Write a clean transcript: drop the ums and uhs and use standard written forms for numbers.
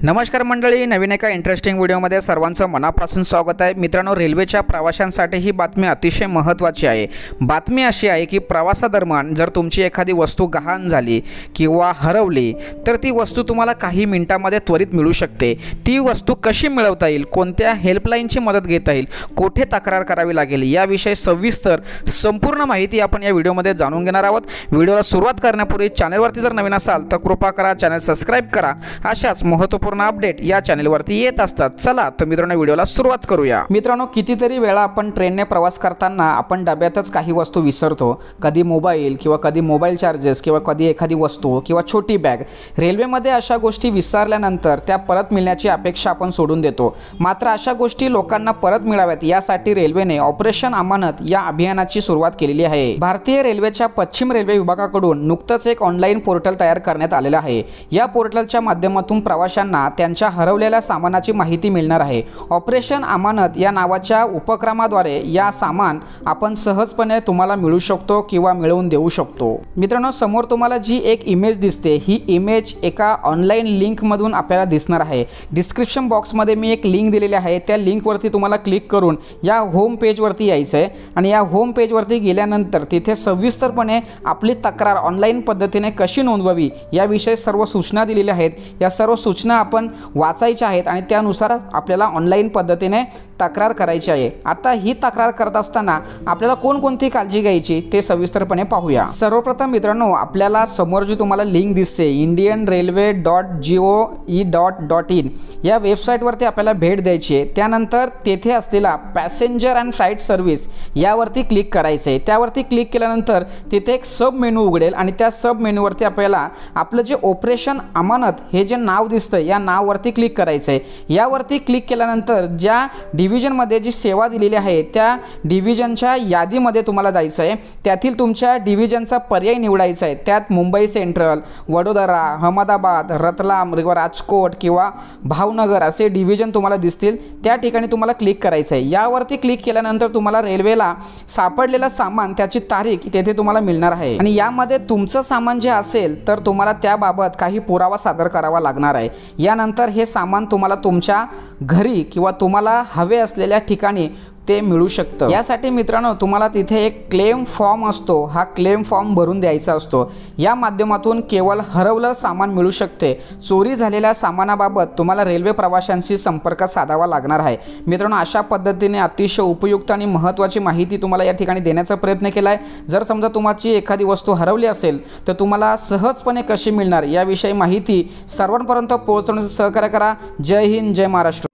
नमस्कार मंडळी, नवीन एका इंटरेस्टिंग व्हिडिओमध्ये सर्वांचं मनापासून स्वागत आहे। मित्रांनो, रेल्वेच्या प्रवाशांसाठी ही बातमी अतिशय महत्त्वाची आहे। बातमी अशी आहे की प्रवासादरम्यान जर तुमची एखादी वस्तू गहाण झाली किंवा हरवली तर ती वस्तू तुम्हाला काही मिनिटांमध्ये त्वरित मिळू शकते। ती वस्तू कशी मिळवता येईल, कोणत्या हेल्पलाईनची मदत घेता येईल, कुठे तक्रार करावी लागेल याविषयी सविस्तर संपूर्ण माहिती आपण या व्हिडिओमध्ये जाणून घेणार आहोत। व्हिडिओला सुरुवात करण्यापूर्वी चॅनलवरती जर नवीन असाल तर कृपा करा चॅनल सबस्क्राइब करा। अशाच महत्त्वपूर्ण अपडेट या चॅनलवरती येत असतात। चला तर मित्रांनो, व्हिडिओला सुरुवात करूया। मित्रांनो, कितीतरी वेळा आपण ट्रेनने प्रवास करताना आपण डब्यातच काही वस्तू विसरतो। कधी मोबाईल किंवा कधी मोबाईल चार्जेस किंवा कधी एखादी वस्तू किंवा छोटी बॅग। रेल्वेमध्ये अशा गोष्टी विसरल्यानंतर त्या परत मिळण्याची अपेक्षा आपण सोडून देतो। मात्र अशा गोष्टी लोकांना परत मिळाव्यात यासाठी रेल्वेने ऑपरेशन अमानत या अभियानाची सुरुवात केलेली आहे। भारतीय रेल्वेच्या पश्चिम रेल्वे विभागाकडून नुकतंच एक ऑनलाईन पोर्टल तयार करण्यात आलेलं आहे। या पोर्टलच्या माध्यमातून प्रवाशांना त्यांच्या हरवलेल्या सामानाची माहिती मिळणार आहे। ऑपरेशन अमानत या नावाच्या उपक्रमाद्वारे या सामान आपण सहजपणे तुम्हाला मिळू शकतो किंवा मिळवून देऊ शकतो। मित्रांनो, समोर तुम्हाला जी एक इमेज दिसते ही इमेज एका ऑनलाईन लिंकमधून आपल्याला दिसणार आहे। डिस्क्रिप्शन बॉक्समध्ये मी एक लिंक दिलेली आहे। त्या लिंकवरती तुम्हाला क्लिक करून या होम पेजवरती यायचं आहे आणि या होम पेजवरती गेल्यानंतर तिथे सविस्तरपणे आपली तक्रार ऑनलाईन पद्धतीने कशी नोंदवावी याविषयी सर्व सूचना दिलेल्या आहेत। या सर्व सूचना आपण वाचायच्या आहेत आणि त्यानुसार आपल्याला ऑनलाईन पद्धतीने तक्रार करायची आहे। आता ही तक्रार करत असताना आपल्याला कोणकोणती काळजी घ्यायची ते सविस्तरपणे पाहूया। सर्वप्रथम मित्रांनो, आपल्याला समोर जी तुम्हाला लिंक दिसते indianrailway.gov.in या वेबसाईटवरती आपल्याला भेट द्यायची आहे। त्यानंतर तेथे असलेला पॅसेंजर अँड फ्लाईट सर्व्हिस यावरती क्लिक करायचं आहे। त्यावरती क्लिक केल्यानंतर तिथे एक सब मेनू उघडेल आणि त्या सब मेनूवरती आपल्याला आपलं जे ऑपरेशन अमानत हे जे नाव दिसतं या नावावरती क्लिक करायचं आहे। यावरती क्लिक केल्यानंतर ज्या डिव्हिजनमध्ये जी सेवा दिलेली आहे त्या डिव्हिजनच्या यादीमध्ये तुम्हाला जायचं आहे। त्यातील तुमच्या डिव्हिजनचा पर्याय निवडायचा आहे। त्यात मुंबई सेंट्रल, वडोदरा, अहमदाबाद, रतलाम, राजकोट किंवा भावनगर असे डिव्हिजन तुम्हाला दिसतील। त्या ठिकाणी तुम्हाला क्लिक करायचं आहे। यावरती क्लिक केल्यानंतर तुम्हाला रेल्वेला सापडलेलं सामान त्याची तारीख तेथे तुम्हाला मिळणार आहे आणि यामध्ये तुमचं सामान जे असेल तर तुम्हाला त्याबाबत काही पुरावा सादर करावा लागणार आहे। यानंतर हे सामान तुम्हाला तुमच्या घरी किंवा तुम्हाला हवे असलेल्या ठिकाणी ते मिळू शकतं। यासाठी मित्रांनो तुम्हाला तिथे एक क्लेम फॉर्म असतो, हा क्लेम फॉर्म भरून द्यायचा असतो। या माध्यमातून केवळ हरवलं सामान मिळू शकते। चोरी झालेल्या सामानाबाबत तुम्हाला रेल्वे प्रवाशांशी संपर्क साधावा लागणार आहे। मित्रांनो, अशा पद्धतीने अतिशय उपयुक्त आणि महत्त्वाची माहिती तुम्हाला या ठिकाणी देण्याचा प्रयत्न केला आहे। जर समजा तुमची एखादी वस्तू हरवली असेल तर तुम्हाला सहजपणे कशी मिळणार याविषयी माहिती सर्वांपर्यंत पोहोचवण्याचं सहकार्य करा। जय हिंद, जय महाराष्ट्र।